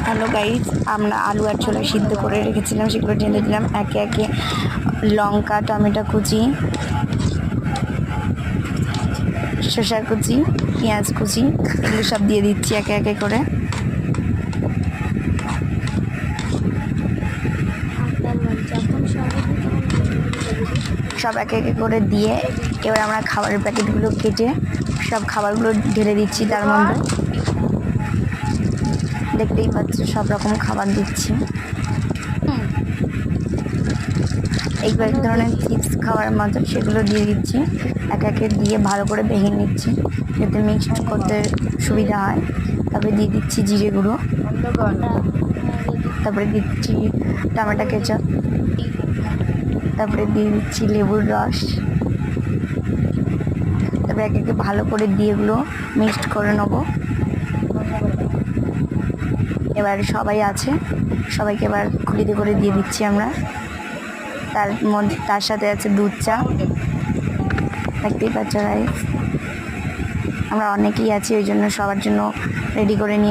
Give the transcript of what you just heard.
Hello guys, আমরা আলু আর ছোলা সিদ্ধ করে রেখেছিলাম, সেগুলো ঢেলে দিলাম। একে একে লঙ্কা, টমেটো কুচি, শসা কুচি, পেঁয়াজ কুচি, এগুলো সব দিয়ে দিচ্ছি একে একে করে। সব একে একে করে দিয়ে এবার আমরা খাবারের প্যাকেটগুলো কেটে সব খাবারগুলো ঢেলে দিচ্ছি তার মধ্যে। দেখতেই পাচ্ছ সব রকম খাবার দিচ্ছি। এই কয়েক ধরনের চিপস খাওয়ার মতো সেগুলো দিয়ে দিচ্ছি, একে একে দিয়ে ভালো করে ভেঙে নিচ্ছি যাতে মিক্সড করতে সুবিধা হয়। তারপরে দিয়ে দিচ্ছি জিরে গুঁড়ো, তারপরে দিচ্ছি টমেটো কেচাপ, তারপরে দিয়ে দিচ্ছি লেবুর রস। তারপরে একে একে ভালো করে দিয়ে এগুলো মিক্সড করে নেবো। এবার সবাই আছে, সবাইকে এবার খুলিতে করে দিয়ে দিচ্ছি আমরা। তার সাথে আছে দুধ চা। দেখতেই পাচ্ছ গাইস, আমরা অনেকেই আছি, ওই জন্য সবার জন্য রেডি করে নিয়ে